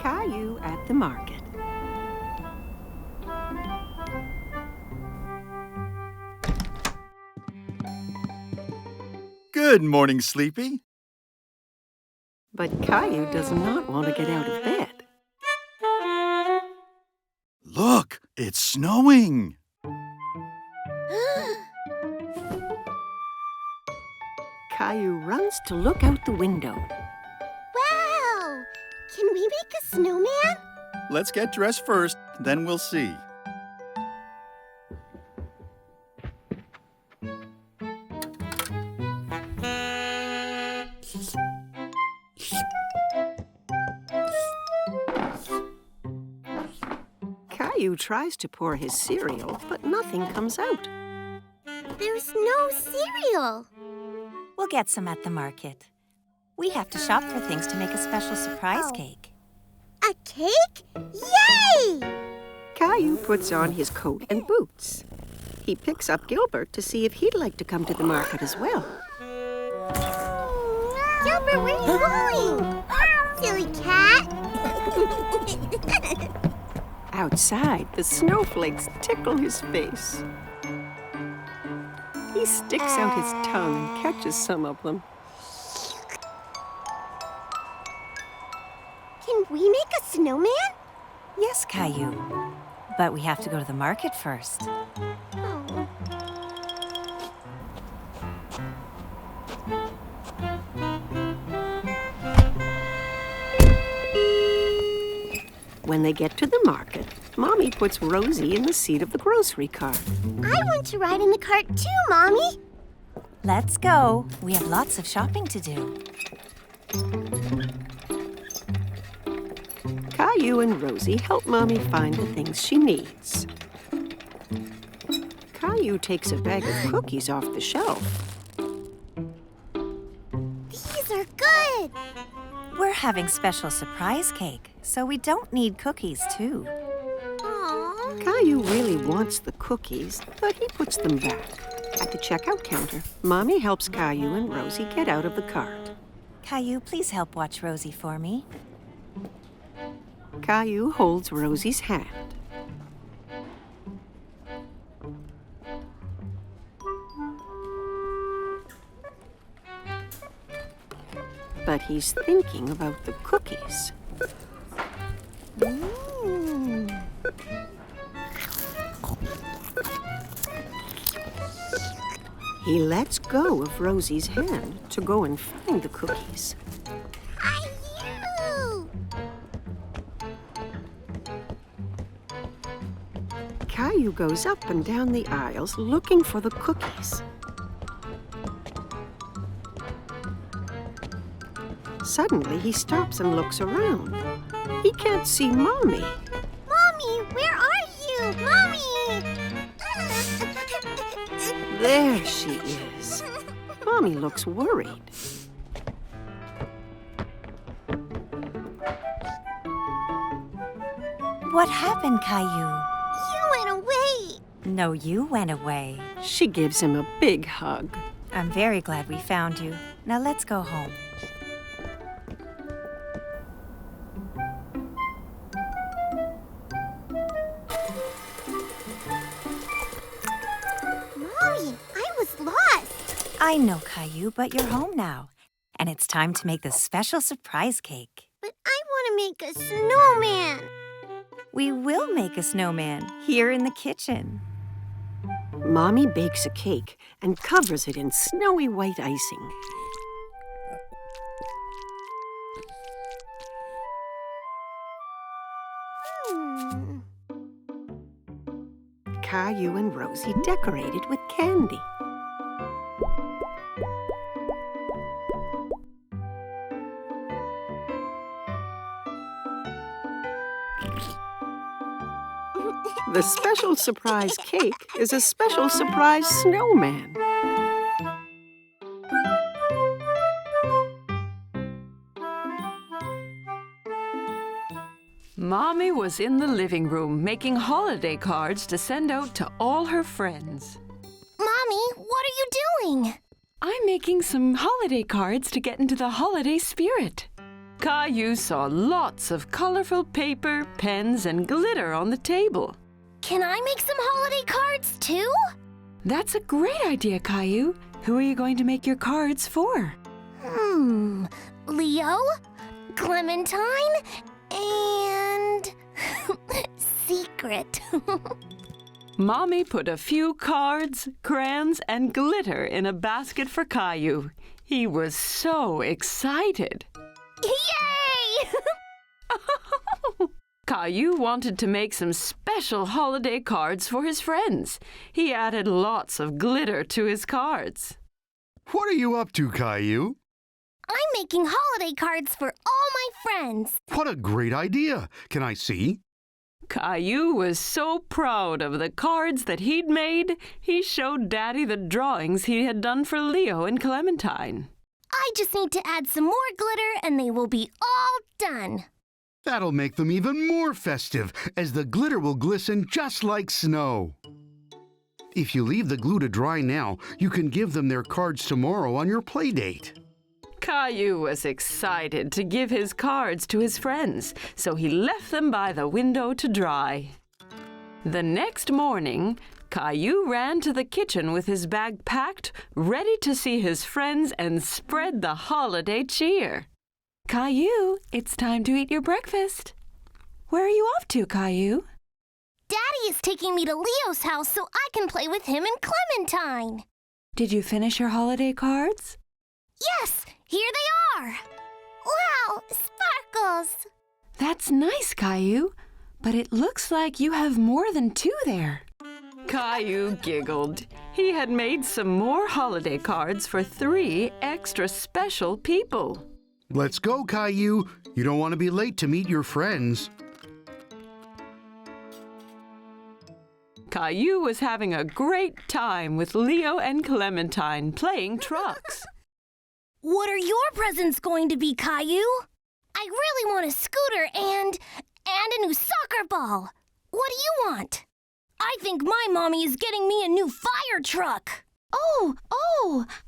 Caillou at the market. Good morning, Sleepy. But Caillou does not want to get out of bed. Look, it's snowing. Caillou runs to look out the window. Wow! Can we make a snowman? Let's get dressed first, then we'll see. Caillou tries to pour his cereal, but nothing comes out. There's no cereal. We'll get some at the market. We have to shop for things to make a special surprise cake. A cake? Yay! Caillou puts on his coat and boots. He picks up Gilbert to see if he'd like to come to the market as well. Gilbert, where are you going? Silly cat. Outside, the snowflakes tickle his face. He sticks out his tongue and catches some of them. Can we make a snowman? Yes, Caillou. But we have to go to the market first. Oh. When they get to the market, Mommy puts Rosie in the seat of the grocery cart. I want to ride in the cart too, Mommy. Let's go. We have lots of shopping to do. Caillou and Rosie help Mommy find the things she needs. Caillou takes a bag of cookies off the shelf. These are good. We're having special surprise cake, so we don't need cookies, too. Aww. Caillou really wants the cookies, but he puts them back. At the checkout counter, Mommy helps Caillou and Rosie get out of the cart. Caillou, please help watch Rosie for me. Caillou holds Rosie's hand. But he's thinking about the cookies. He lets go of Rosie's hand to go and find the cookies. Caillou! Caillou goes up and down the aisles looking for the cookies. Suddenly, he stops and looks around. He can't see Mommy. Mommy, where are you? Mommy! There she is. Mommy looks worried. What happened, Caillou? You went away. No, you went away. She gives him a big hug. I'm very glad we found you. Now let's go home. Mommy, I was lost. I know, Caillou, but you're home now. And it's time to make the special surprise cake. But I want to make a snowman. We will make a snowman here in the kitchen. Mommy bakes a cake and covers it in snowy white icing. Caillou and Rosie decorate it with candy. The special surprise cake is a special surprise snowman. Mommy was in the living room making holiday cards to send out to all her friends. Mommy, what are you doing? I'm making some holiday cards to get into the holiday spirit. Caillou saw lots of colorful paper, pens, and glitter on the table. Can I make some holiday cards too? That's a great idea, Caillou. Who are you going to make your cards for? Leo, Clementine, and Secret. Mommy put a few cards, crayons, and glitter in a basket for Caillou. He was so excited. Yay! Caillou wanted to make some special holiday cards for his friends. He added lots of glitter to his cards. What are you up to, Caillou? I'm making holiday cards for all my friends. What a great idea. Can I see? Caillou was so proud of the cards that he'd made, he showed Daddy the drawings he had done for Leo and Clementine. I just need to add some more glitter and they will be all done. That'll make them even more festive, as the glitter will glisten just like snow. If you leave the glue to dry now, you can give them their cards tomorrow on your playdate. Caillou was excited to give his cards to his friends, so he left them by the window to dry. The next morning, Caillou ran to the kitchen with his bag packed, ready to see his friends and spread the holiday cheer. Caillou, it's time to eat your breakfast. Where are you off to, Caillou? Daddy is taking me to Leo's house so I can play with him and Clementine. Did you finish your holiday cards? Yes, here they are. Wow, sparkles. That's nice, Caillou, but it looks like you have more than 2 there. Caillou giggled. He had made some more holiday cards for 3 extra special people. Let's go, Caillou. You don't want to be late to meet your friends. Caillou was having a great time with Leo and Clementine playing trucks. What are your presents going to be, Caillou? I really want a scooter and a new soccer ball. What do you want? I think my mommy is getting me a new fire truck. Oh,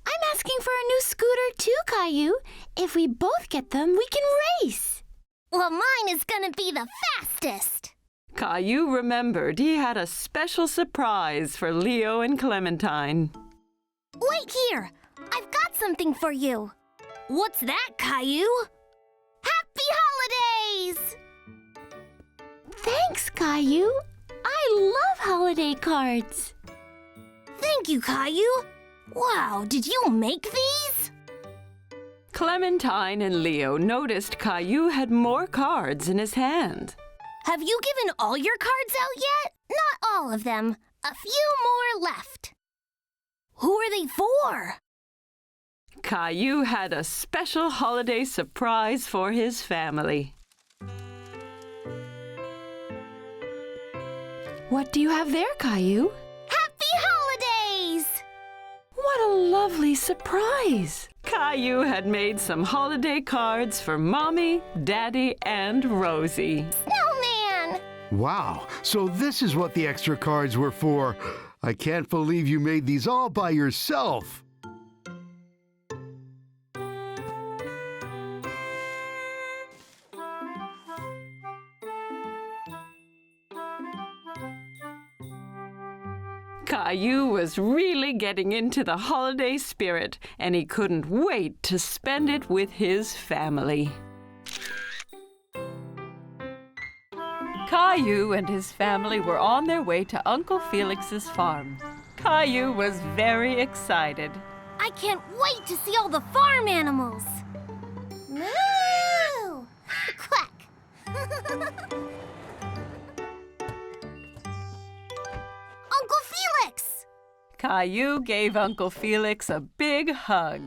I'm asking for a new scooter too, Caillou. If we both get them, we can race. Well, mine is gonna be the fastest. Caillou remembered he had a special surprise for Leo and Clementine. Wait here. I've got something for you. What's that, Caillou? Happy holidays! Thanks, Caillou. I love holiday cards. Thank you, Caillou. Wow, did you make these? Clementine and Leo noticed Caillou had more cards in his hand. Have you given all your cards out yet? Not all of them. A few more left. Who are they for? Caillou had a special holiday surprise for his family. What do you have there, Caillou? Happy holidays! What a lovely surprise! Caillou had made some holiday cards for Mommy, Daddy, and Rosie. Snowman! Wow, so this is what the extra cards were for. I can't believe you made these all by yourself. Caillou was really getting into the holiday spirit, and he couldn't wait to spend it with his family. Caillou and his family were on their way to Uncle Felix's farm. Caillou was very excited. I can't wait to see all the farm animals. Moo! Quack! Uncle Felix! Caillou gave Uncle Felix a big hug.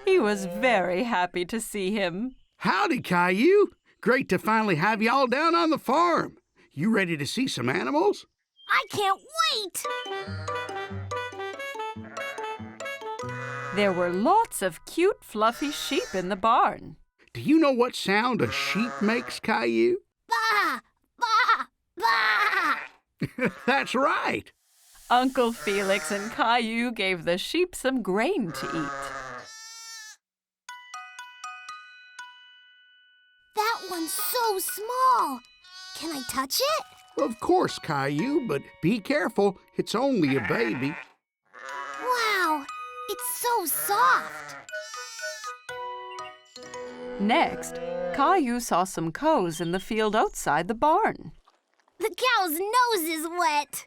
He was very happy to see him. Howdy, Caillou. Great to finally have you all down on the farm. You ready to see some animals? I can't wait! There were lots of cute, fluffy sheep in the barn. Do you know what sound a sheep makes, Caillou? Bah! Bah! Bah! That's right. Uncle Felix and Caillou gave the sheep some grain to eat. and so small. Can I touch it? Of course, Caillou, but be careful. It's only a baby. Wow, it's so soft. Next, Caillou saw some cows in the field outside the barn. The cow's nose is wet.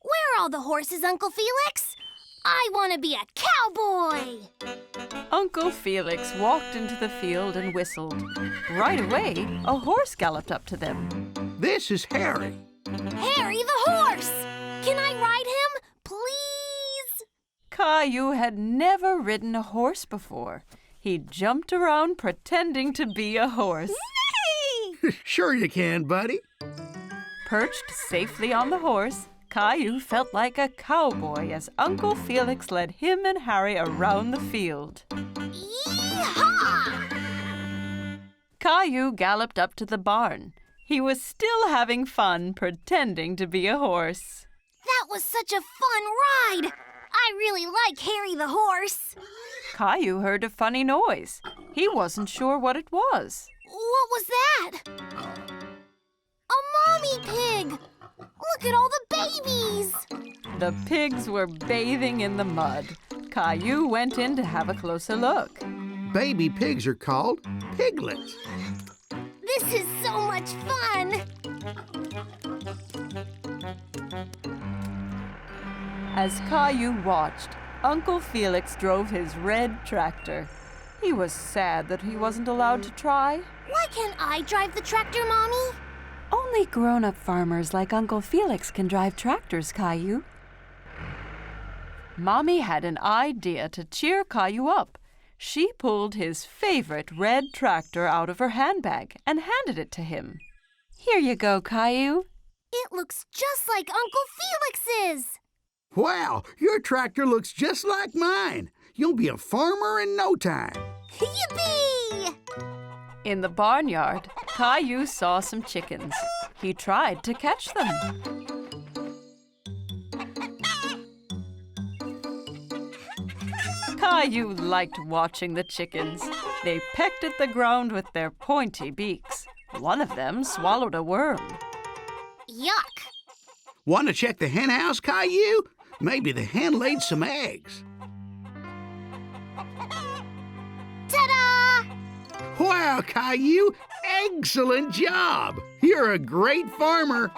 Where are all the horses, Uncle Felix? I want to be a cowboy. Uncle Felix walked into the field and whistled. Right away, a horse galloped up to them. This is Harry. Harry the horse! Can I ride him, please? Caillou had never ridden a horse before. He jumped around pretending to be a horse. Sure you can, buddy. Perched safely on the horse, Caillou felt like a cowboy as Uncle Felix led him and Harry around the field. Yee-haw! Caillou galloped up to the barn. He was still having fun pretending to be a horse. That was such a fun ride. I really like Harry the horse. Caillou heard a funny noise. He wasn't sure what it was. What was that? A mommy pig! Look at all the babies! The pigs were bathing in the mud. Caillou went in to have a closer look. Baby pigs are called piglets. This is so much fun! As Caillou watched, Uncle Felix drove his red tractor. He was sad that he wasn't allowed to try. Why can't I drive the tractor, Mommy? Only grown-up farmers like Uncle Felix can drive tractors, Caillou. Mommy had an idea to cheer Caillou up. She pulled his favorite red tractor out of her handbag and handed it to him. Here you go, Caillou. It looks just like Uncle Felix's. Wow, your tractor looks just like mine. You'll be a farmer in no time. Yippee! In the barnyard, Caillou saw some chickens. He tried to catch them. Caillou liked watching the chickens. They pecked at the ground with their pointy beaks. One of them swallowed a worm. Yuck! Want to check the hen house, Caillou? Maybe the hen laid some eggs. Ta-da! Wow, Caillou! Excellent job! You're a great farmer.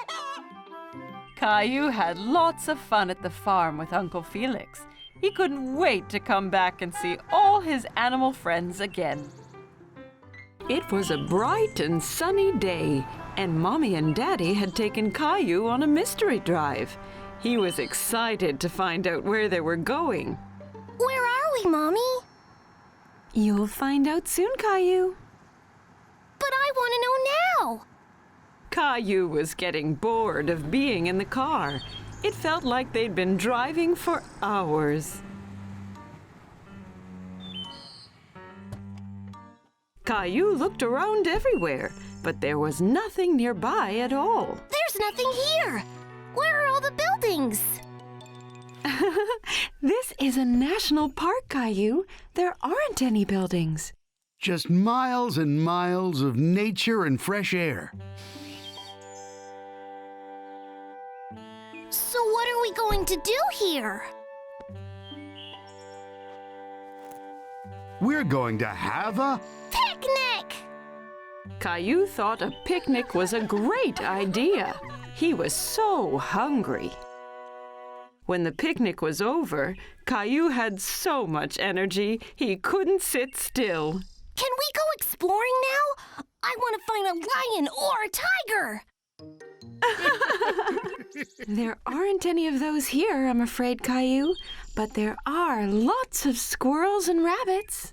Caillou had lots of fun at the farm with Uncle Felix. He couldn't wait to come back and see all his animal friends again. It was a bright and sunny day, and Mommy and Daddy had taken Caillou on a mystery drive. He was excited to find out where they were going. Where are we, Mommy? You'll find out soon, Caillou. But I want to know now. Caillou was getting bored of being in the car. It felt like they'd been driving for hours. Caillou looked around everywhere, but there was nothing nearby at all. There's nothing here. Where are all the buildings? This is a national park, Caillou. There aren't any buildings. Just miles and miles of nature and fresh air. So what are we going to do here? We're going to have a... Picnic! Caillou thought a picnic was a great idea. He was so hungry. When the picnic was over, Caillou had so much energy he couldn't sit still. Can we go exploring now? I want to find a lion or a tiger. There aren't any of those here, I'm afraid, Caillou, but there are lots of squirrels and rabbits.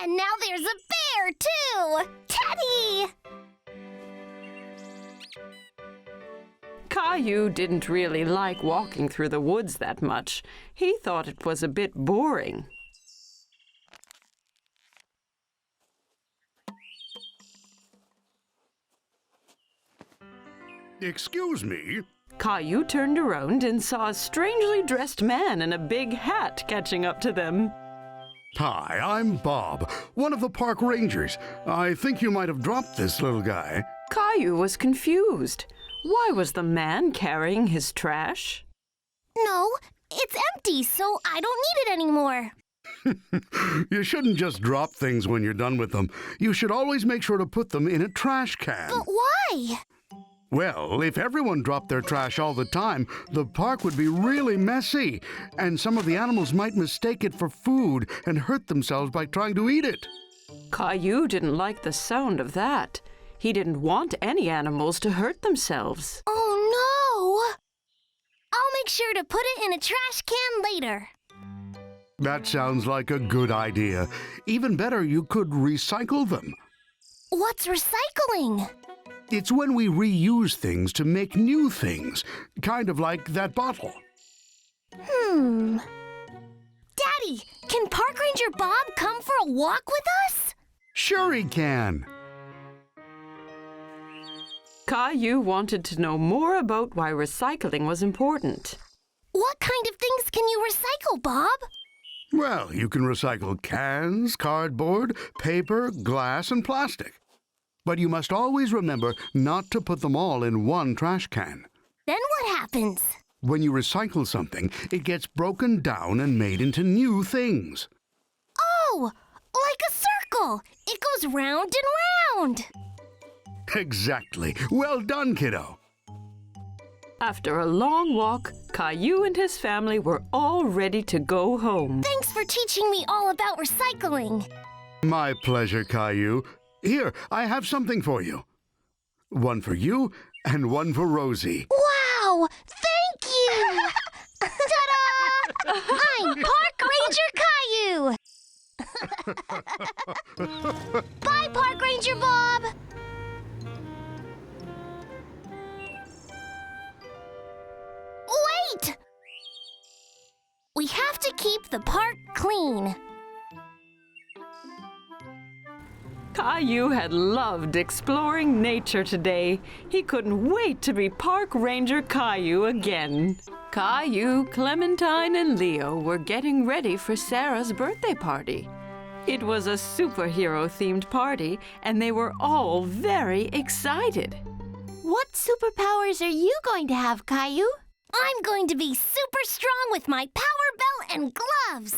And now there's a bear, too! Teddy! Caillou didn't really like walking through the woods that much. He thought it was a bit boring. Excuse me? Caillou turned around and saw a strangely dressed man in a big hat catching up to them. Hi, I'm Bob, one of the park rangers. I think you might have dropped this little guy. Caillou was confused. Why was the man carrying his trash? No, it's empty, so I don't need it anymore. You shouldn't just drop things when you're done with them. You should always make sure to put them in a trash can. But why? Well, if everyone dropped their trash all the time, the park would be really messy, and some of the animals might mistake it for food and hurt themselves by trying to eat it. Caillou didn't like the sound of that. He didn't want any animals to hurt themselves. Oh, no! I'll make sure to put it in a trash can later. That sounds like a good idea. Even better, you could recycle them. What's recycling? It's when we reuse things to make new things, kind of like that bottle. Daddy, can Park Ranger Bob come for a walk with us? Sure he can. Caillou wanted to know more about why recycling was important. What kind of things can you recycle, Bob? Well, you can recycle cans, cardboard, paper, glass, and plastic. But you must always remember not to put them all in one trash can. Then what happens? When you recycle something, it gets broken down and made into new things. Oh, like a circle. It goes round and round. Exactly. Well done, kiddo. After a long walk, Caillou and his family were all ready to go home. Thanks for teaching me all about recycling. My pleasure, Caillou. Here, I have something for you. One for you and one for Rosie. Wow! Thank you! Ta-da! I'm Park Ranger Caillou! Bye, Park Ranger Bob! Wait! We have to keep the park clean. Caillou had loved exploring nature today. He couldn't wait to be Park Ranger Caillou again. Caillou, Clementine, and Leo were getting ready for Sarah's birthday party. It was a superhero-themed party, and they were all very excited. What superpowers are you going to have, Caillou? I'm going to be super strong with my power belt and gloves.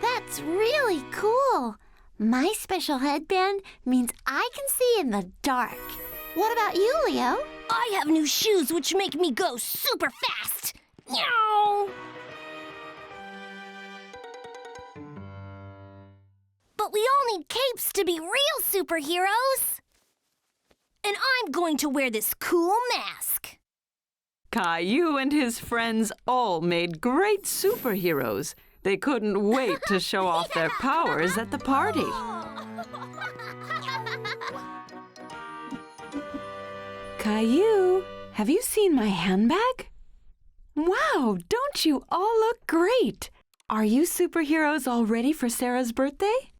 That's really cool. My special headband means I can see in the dark. What about you, Leo? I have new shoes which make me go super fast. Meow. But we all need capes to be real superheroes. And I'm going to wear this cool mask. Caillou and his friends all made great superheroes. They couldn't wait to show off their powers at the party. Caillou, have you seen my handbag? Wow, don't you all look great? Are you superheroes all ready for Sarah's birthday?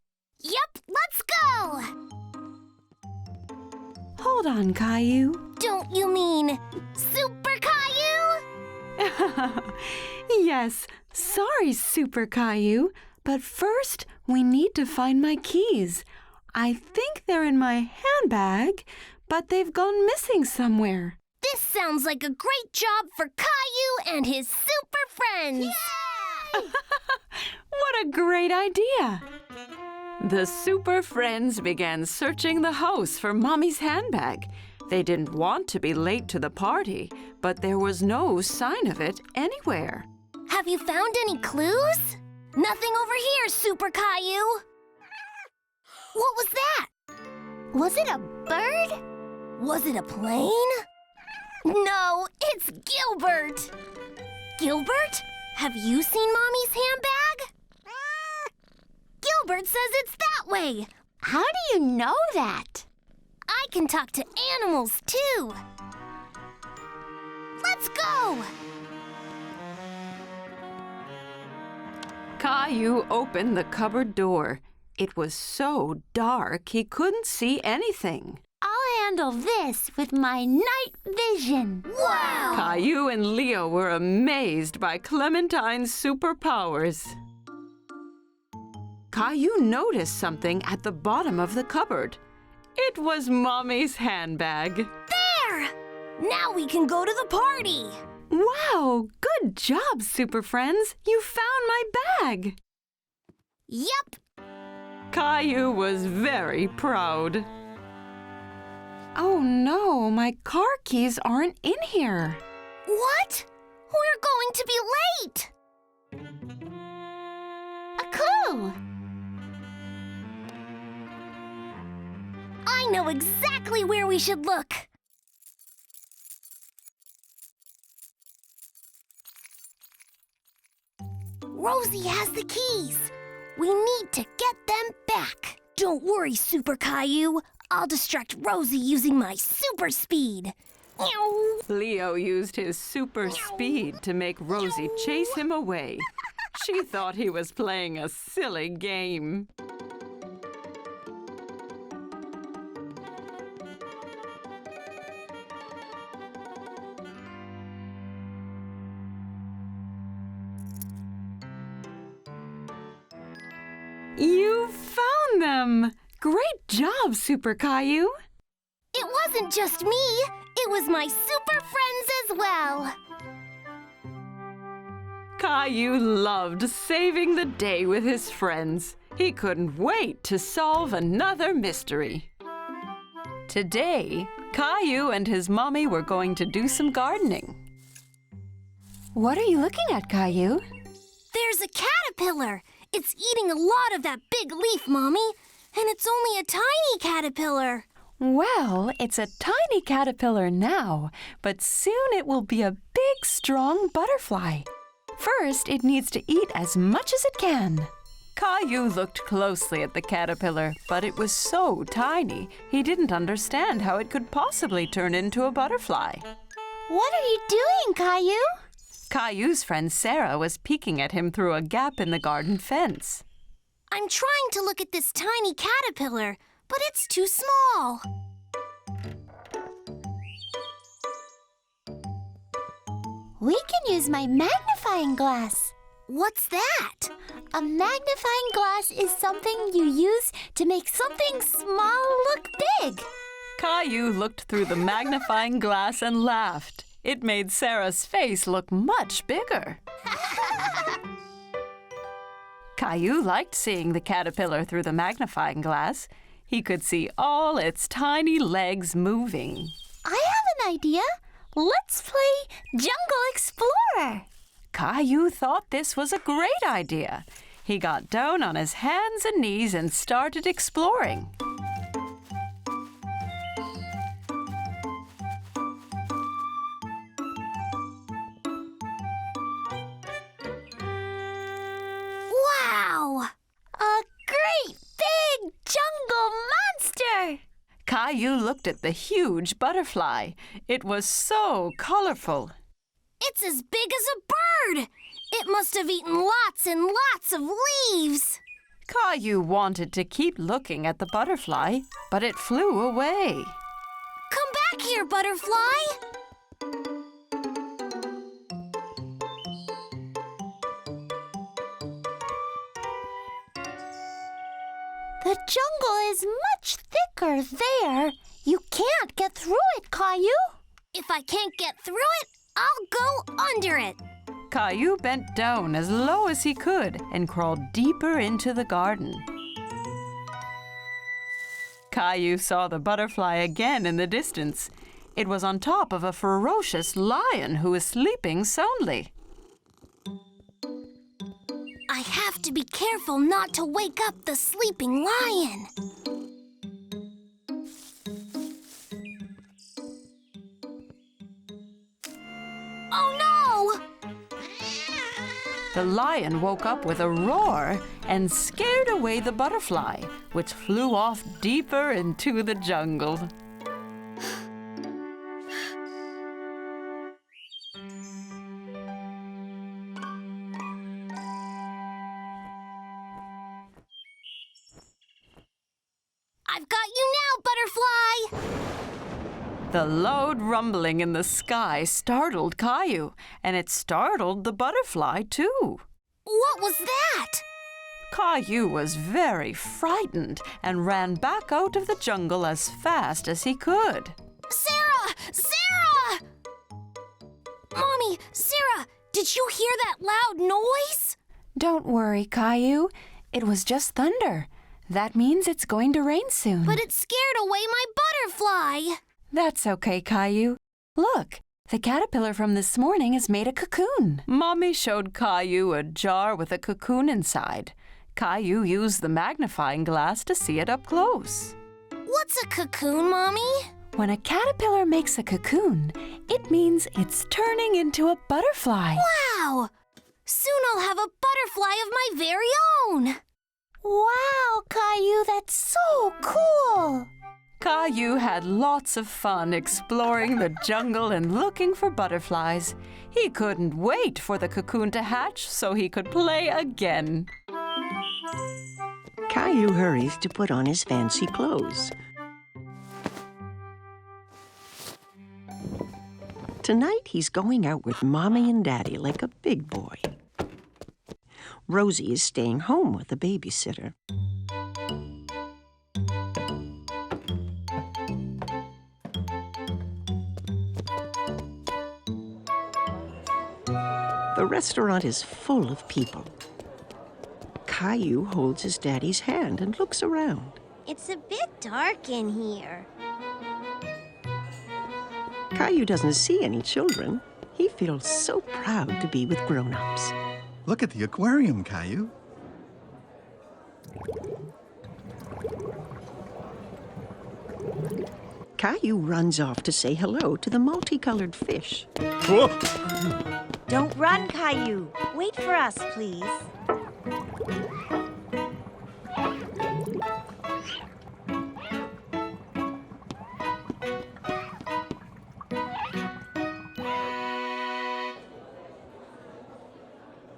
Yep, let's go! Hold on, Caillou. Don't you mean Super Caillou? Yes, sorry, Super Caillou, but first we need to find my keys. I think they're in my handbag, but they've gone missing somewhere. This sounds like a great job for Caillou and his super friends. What a great idea! The super friends began searching the house for Mommy's handbag. They didn't want to be late to the party, but there was no sign of it anywhere. Have you found any clues? Nothing over here, Super Caillou. What was that? Was it a bird? Was it a plane? No, it's Gilbert. Gilbert, have you seen Mommy's handbag? Gilbert says it's that way. How do you know that? I can talk to animals, too. Let's go! Caillou opened the cupboard door. It was so dark he couldn't see anything. I'll handle this with my night vision. Wow! Caillou and Leo were amazed by Clementine's superpowers. Caillou noticed something at the bottom of the cupboard. It was Mommy's handbag. There! Now we can go to the party. Wow, good job, Super Friends. You found my bag. Yep. Caillou was very proud. Oh no, my car keys aren't in here. What? We're going to be late. A clue! I know exactly where we should look. Rosie has the keys. We need to get them back. Don't worry, Super Caillou. I'll distract Rosie using my super speed. Meow. Leo used his super speed to make Rosie chase him away. She thought he was playing a silly game. You found them! Great job, Super Caillou! It wasn't just me. It was my super friends as well. Caillou loved saving the day with his friends. He couldn't wait to solve another mystery. Today, Caillou and his mommy were going to do some gardening. What are you looking at, Caillou? There's a caterpillar. It's eating a lot of that big leaf, Mommy. And it's only a tiny caterpillar. Well, it's a tiny caterpillar now, but soon it will be a big, strong butterfly. First, it needs to eat as much as it can. Caillou looked closely at the caterpillar, but it was so tiny, he didn't understand how it could possibly turn into a butterfly. What are you doing, Caillou? Caillou's friend Sarah was peeking at him through a gap in the garden fence. I'm trying to look at this tiny caterpillar, but it's too small. We can use my magnifying glass. What's that? A magnifying glass is something you use to make something small look big. Caillou looked through the magnifying glass and laughed. It made Sarah's face look much bigger. Caillou liked seeing the caterpillar through the magnifying glass. He could see all its tiny legs moving. I have an idea. Let's play Jungle Explorer. Caillou thought this was a great idea. He got down on his hands and knees and started exploring. Wow! A great big jungle monster! Caillou looked at the huge butterfly. It was so colorful. It's as big as a bird! It must have eaten lots and lots of leaves! Caillou wanted to keep looking at the butterfly, but it flew away. Come back here, butterfly! The jungle is much thicker there. You can't get through it, Caillou. If I can't get through it, I'll go under it. Caillou bent down as low as he could and crawled deeper into the garden. Caillou saw the butterfly again in the distance. It was on top of a ferocious lion who was sleeping soundly. I have to be careful not to wake up the sleeping lion. Oh no! The lion woke up with a roar and scared away the butterfly, which flew off deeper into the jungle. I've got you now, butterfly! The loud rumbling in the sky startled Caillou, and it startled the butterfly too. What was that? Caillou was very frightened and ran back out of the jungle as fast as he could. Sarah! Sarah! Mommy, Sarah, did you hear that loud noise? Don't worry, Caillou. It was just thunder. That means it's going to rain soon. But it scared away my butterfly. That's okay, Caillou. Look, the caterpillar from this morning has made a cocoon. Mommy showed Caillou a jar with a cocoon inside. Caillou used the magnifying glass to see it up close. What's a cocoon, Mommy? When a caterpillar makes a cocoon, it means it's turning into a butterfly. Wow! Soon I'll have a butterfly of my very own. Wow, Caillou, that's so cool. Caillou had lots of fun exploring the jungle and looking for butterflies. He couldn't wait for the cocoon to hatch so he could play again. Caillou hurries to put on his fancy clothes. Tonight he's going out with Mommy and Daddy like a big boy. Rosie is staying home with a babysitter. The restaurant is full of people. Caillou holds his daddy's hand and looks around. It's a bit dark in here. Caillou doesn't see any children. He feels so proud to be with grown-ups. Look at the aquarium, Caillou. Caillou runs off to say hello to the multicolored fish. Whoa! Don't run, Caillou. Wait for us, please.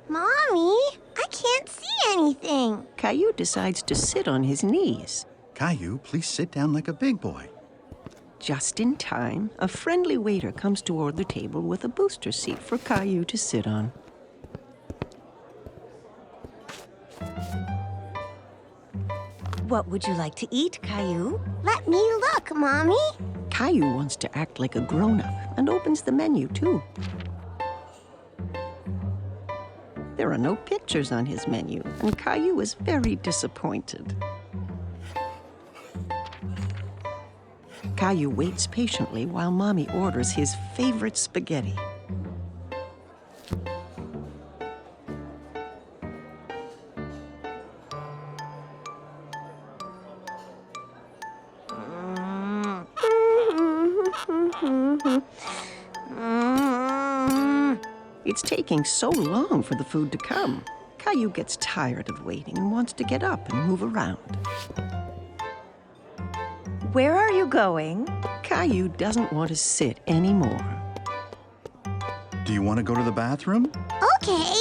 Mommy, I can't see anything. Caillou decides to sit on his knees. Caillou, please sit down like a big boy. Just in time, a friendly waiter comes toward the table with a booster seat for Caillou to sit on. What would you like to eat, Caillou? Let me look, Mommy. Caillou wants to act like a grown-up and opens the menu, too. There are no pictures on his menu, and Caillou is very disappointed. Caillou waits patiently while Mommy orders his favorite spaghetti. It's taking so long for the food to come. Caillou gets tired of waiting and wants to get up and move around. Where are you going? Caillou doesn't want to sit anymore. Do you want to go to the bathroom? Okay.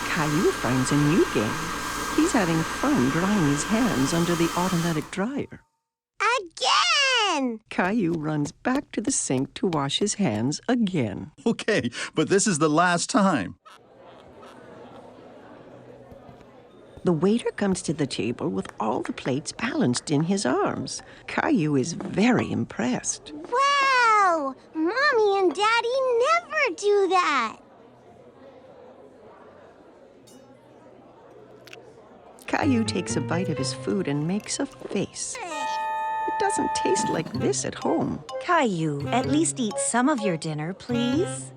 Caillou finds a new game. He's having fun drying his hands under the automatic dryer. Again! Caillou runs back to the sink to wash his hands again. Okay, but this is the last time. The waiter comes to the table with all the plates balanced in his arms. Caillou is very impressed. Wow! Mommy and Daddy never do that. Caillou takes a bite of his food and makes a face. It doesn't taste like this at home. Caillou, at least eat some of your dinner, please.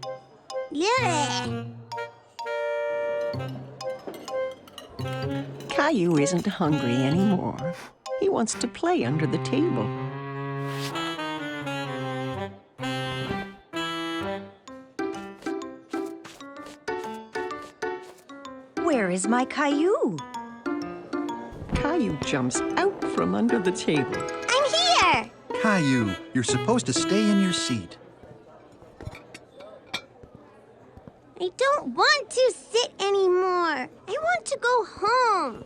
Yeah. Caillou isn't hungry anymore. He wants to play under the table. Where is my Caillou? Caillou jumps out from under the table. I'm here! Caillou, you're supposed to stay in your seat. I don't want to sit anymore. I want to go home.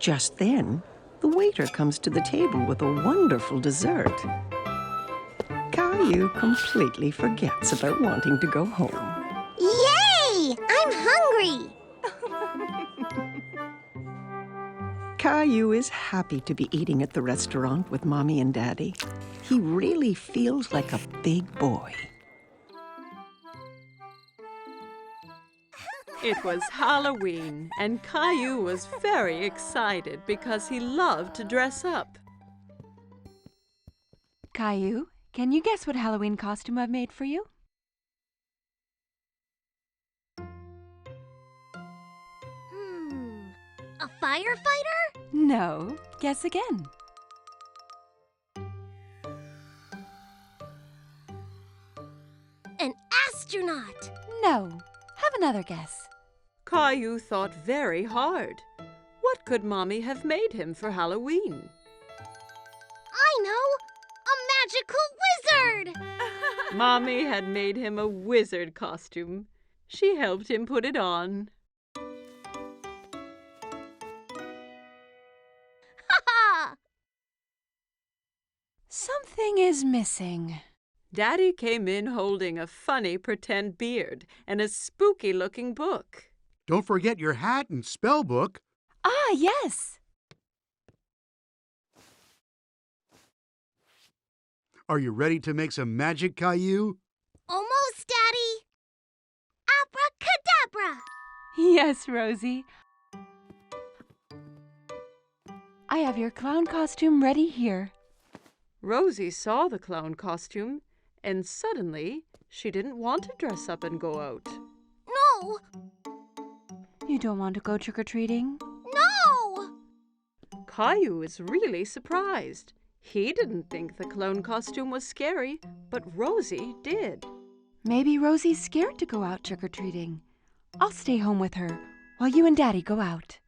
Just then, the waiter comes to the table with a wonderful dessert. Caillou Caillou completely forgets about wanting to go home. Yay! I'm hungry. Caillou is happy to be eating at the restaurant with Mommy and Daddy. He really feels like a big boy. It was Halloween, and Caillou was very excited because he loved to dress up. Caillou, can you guess what Halloween costume I've made for you? A firefighter? No. Guess again. An astronaut? No. Have another guess. Caillou thought very hard. What could Mommy have made him for Halloween? I know! A magical wizard! Mommy had made him a wizard costume. She helped him put it on. Ha! Something is missing. Daddy came in holding a funny pretend beard and a spooky-looking book. Don't forget your hat and spell book. Ah, yes. Are you ready to make some magic, Caillou? Almost, Daddy! Abracadabra! Yes, Rosie. I have your clown costume ready here. Rosie saw the clown costume, and suddenly she didn't want to dress up and go out. No! You don't want to go trick-or-treating? No! Caillou is really surprised. He didn't think the clown costume was scary, but Rosie did. Maybe Rosie's scared to go out trick-or-treating. I'll stay home with her while you and Daddy go out.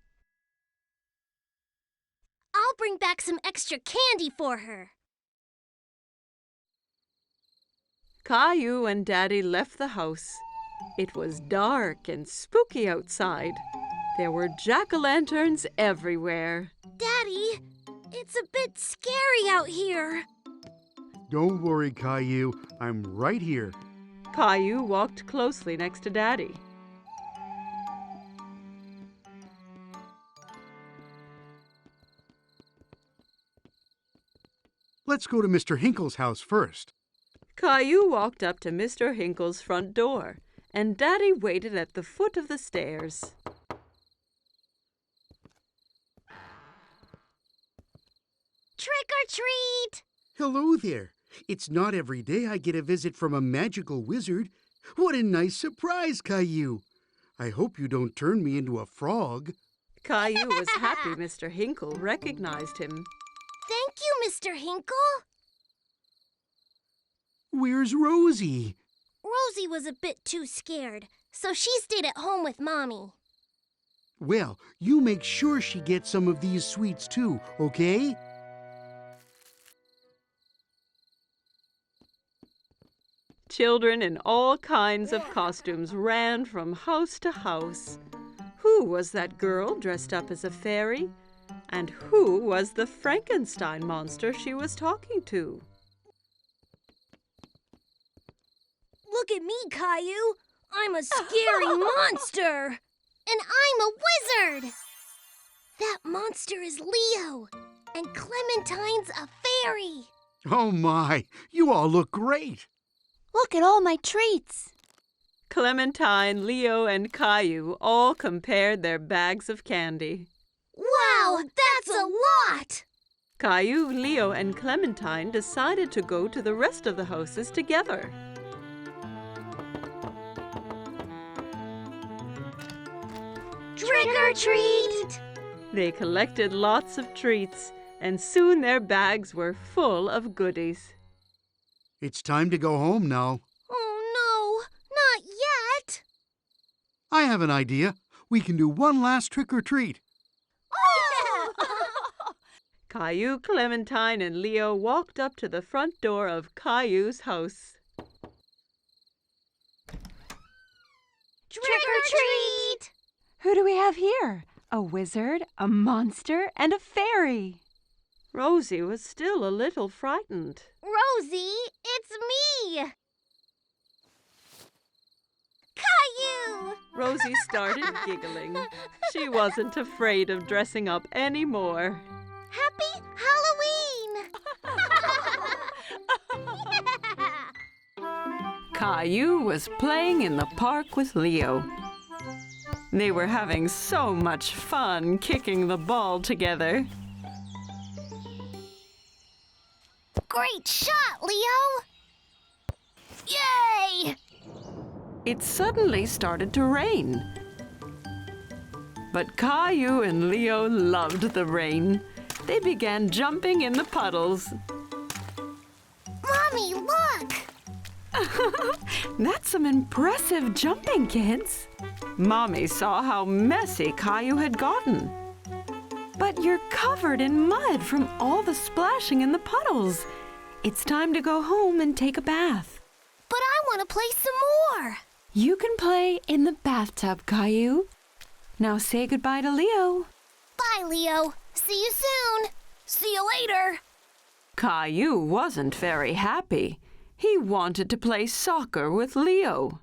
I'll bring back some extra candy for her. Caillou and Daddy left the house. It was dark and spooky outside. There were jack-o'-lanterns everywhere. Daddy, it's a bit scary out here. Don't worry, Caillou. I'm right here. Caillou walked closely next to Daddy. Let's go to Mr. Hinkle's house first. Caillou walked up to Mr. Hinkle's front door, and Daddy waited at the foot of the stairs. Trick or treat! Hello there. It's not every day I get a visit from a magical wizard. What a nice surprise, Caillou. I hope you don't turn me into a frog. Caillou was happy Mr. Hinkle recognized him. Thank you, Mr. Hinkle. Where's Rosie? Rosie was a bit too scared, so she stayed at home with Mommy. Well, you make sure she gets some of these sweets too, okay? Children in all kinds of costumes ran from house to house. Who was that girl dressed up as a fairy? And who was the Frankenstein monster she was talking to? Look at me, Caillou. I'm a scary monster. And I'm a wizard. That monster is Leo. And Clementine's a fairy. Oh my, you all look great. Look at all my treats. Clementine, Leo, and Caillou all compared their bags of candy. Wow, that's a lot! Caillou, Leo, and Clementine decided to go to the rest of the houses together. Trick or treat! They collected lots of treats, and soon their bags were full of goodies. It's time to go home now. Oh no, not yet! I have an idea. We can do one last trick-or-treat. Caillou, Clementine, and Leo walked up to the front door of Caillou's house. Trick or treat! Who do we have here? A wizard, a monster, and a fairy. Rosie was still a little frightened. Rosie, it's me! Caillou! Rosie started giggling. She wasn't afraid of dressing up anymore. Happy Halloween! Caillou was playing in the park with Leo. They were having so much fun kicking the ball together. Great shot, Leo! Yay! It suddenly started to rain. But Caillou and Leo loved the rain. They began jumping in the puddles. Mommy, look! That's some impressive jumping, kids. Mommy saw how messy Caillou had gotten. But you're covered in mud from all the splashing in the puddles. It's time to go home and take a bath. But I want to play some more! You can play in the bathtub, Caillou. Now say goodbye to Leo. Bye, Leo. See you soon. See you later. Caillou wasn't very happy. He wanted to play soccer with Leo.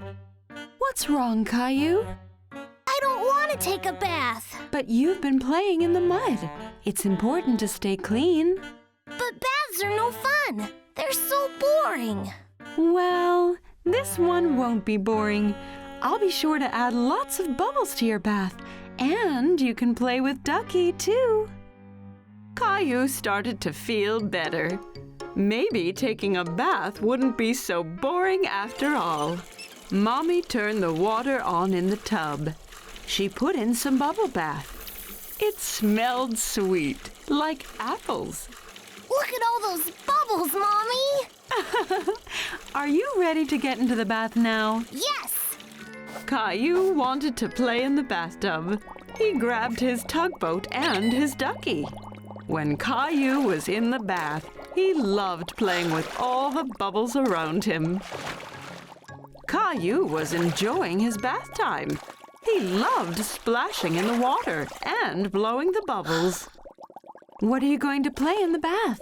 What's wrong, Caillou? I don't want to take a bath. But you've been playing in the mud. It's important to stay clean. But baths are no fun. They're so boring. Well, this one won't be boring. I'll be sure to add lots of bubbles to your bath. And you can play with Ducky, too. Caillou started to feel better. Maybe taking a bath wouldn't be so boring after all. Mommy turned the water on in the tub. She put in some bubble bath. It smelled sweet, like apples. Look at all those bubbles, Mommy! Are you ready to get into the bath now? Yes! Caillou wanted to play in the bathtub. He grabbed his tugboat and his ducky. When Caillou was in the bath, he loved playing with all the bubbles around him. Caillou was enjoying his bath time. He loved splashing in the water and blowing the bubbles. What are you going to play in the bath?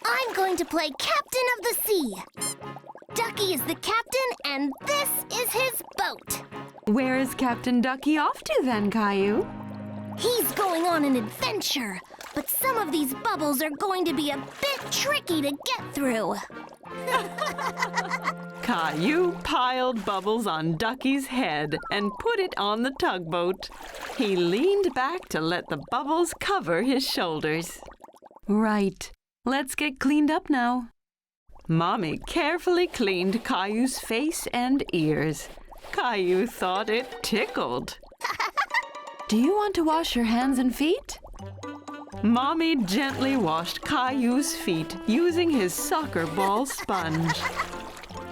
I'm going to play Captain of the Sea. Ducky is the captain, and this is his boat. Where is Captain Ducky off to then, Caillou? He's going on an adventure, but some of these bubbles are going to be a bit tricky to get through. Caillou piled bubbles on Ducky's head and put it on the tugboat. He leaned back to let the bubbles cover his shoulders. Right, let's get cleaned up now. Mommy carefully cleaned Caillou's face and ears. Caillou thought it tickled. Do you want to wash your hands and feet? Mommy gently washed Caillou's feet using his soccer ball sponge.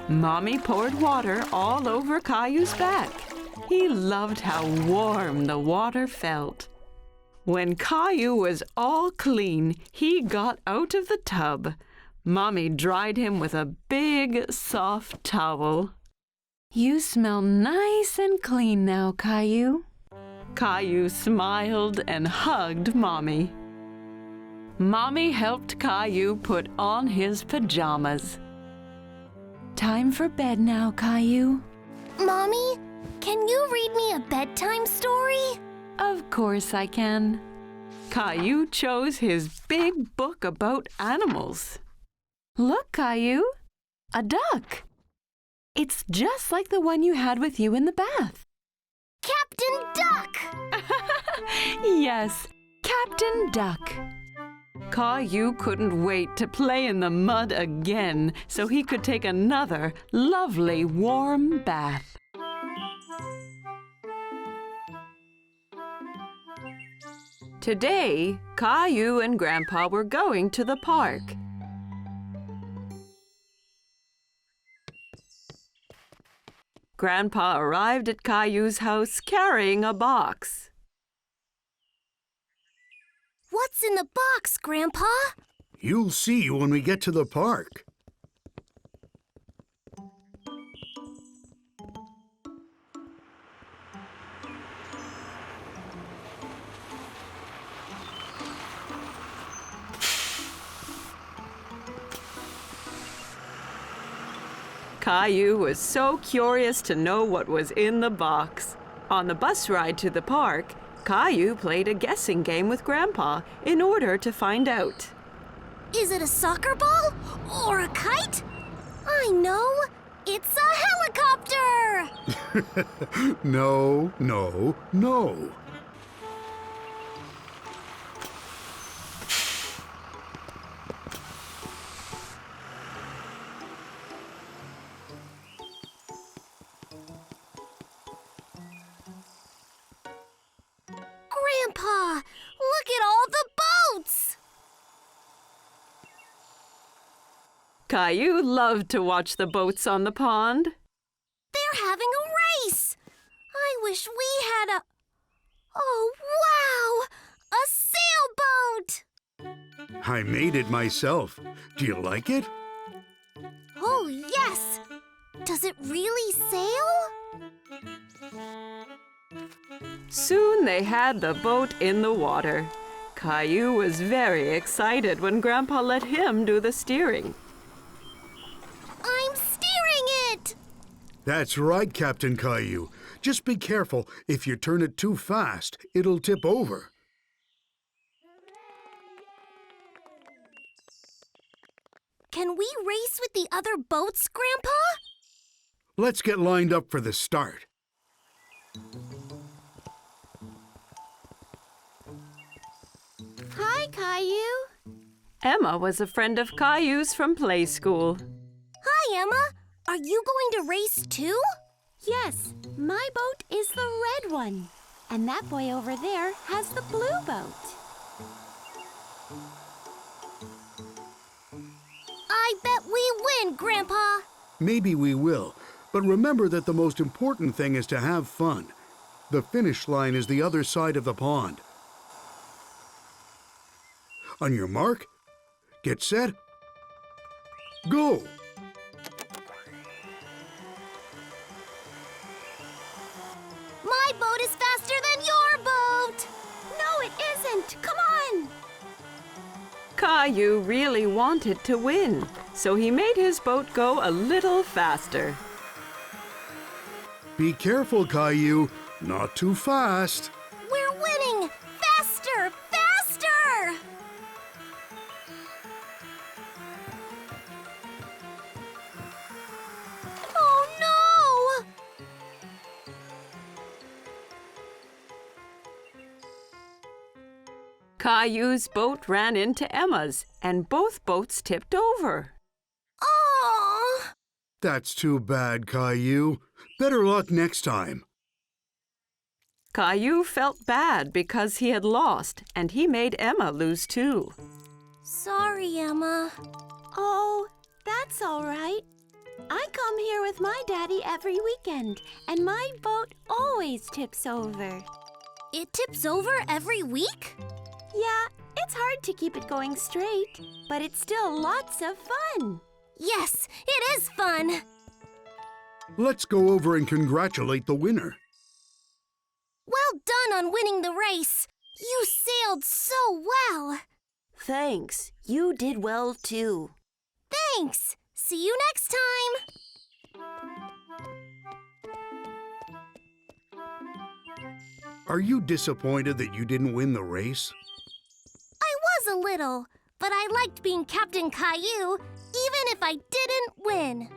Mommy poured water all over Caillou's back. He loved how warm the water felt. When Caillou was all clean, he got out of the tub. Mommy dried him with a big, soft towel. You smell nice and clean now, Caillou. Caillou smiled and hugged Mommy. Mommy helped Caillou put on his pajamas. Time for bed now, Caillou. Mommy, can you read me a bedtime story? Of course I can. Caillou chose his big book about animals. Look, Caillou, a duck. It's just like the one you had with you in the bath. Captain Duck! Yes, Captain Duck. Caillou couldn't wait to play in the mud again so he could take another lovely warm bath. Today, Caillou and Grandpa were going to the park. Grandpa arrived at Caillou's house carrying a box. What's in the box, Grandpa? You'll see when we get to the park. Caillou was so curious to know what was in the box. On the bus ride to the park, Caillou played a guessing game with Grandpa in order to find out. Is it a soccer ball or a kite? I know. It's a helicopter! No, no, no. Grandpa, look at all the boats! Caillou loved to watch the boats on the pond. They're having a race! I wish we had a... Oh, wow! A sailboat! I made it myself. Do you like it? Oh, yes! Does it really sail? Soon they had the boat in the water. Caillou was very excited when Grandpa let him do the steering. I'm steering it! That's right, Captain Caillou. Just be careful. If you turn it too fast, it'll tip over. Can we race with the other boats, Grandpa? Let's get lined up for the start. Hi, Caillou. Emma was a friend of Caillou's from play school. Hi, Emma. Are you going to race too? Yes, my boat is the red one. And that boy over there has the blue boat. I bet we win, Grandpa. Maybe we will, but remember that the most important thing is to have fun. The finish line is the other side of the pond. On your mark, get set, go! My boat is faster than your boat. No, it isn't. Come on. Caillou really wanted to win, so he made his boat go a little faster. Be careful, Caillou. Not too fast. We're winning. Faster, faster. Oh, no. Caillou's boat ran into Emma's, and both boats tipped over. Oh. That's too bad, Caillou. Better luck next time. Caillou felt bad because he had lost, and he made Emma lose too. Sorry, Emma. Oh, that's all right. I come here with my daddy every weekend, and my boat always tips over. It tips over every week? Yeah, it's hard to keep it going straight, but it's still lots of fun. Yes, it is fun. Let's go over and congratulate the winner. Well done on winning the race. You sailed so well. Thanks. You did well, too. Thanks. See you next time. Are you disappointed that you didn't win the race? I was a little, but I liked being Captain Caillou, even if I didn't win.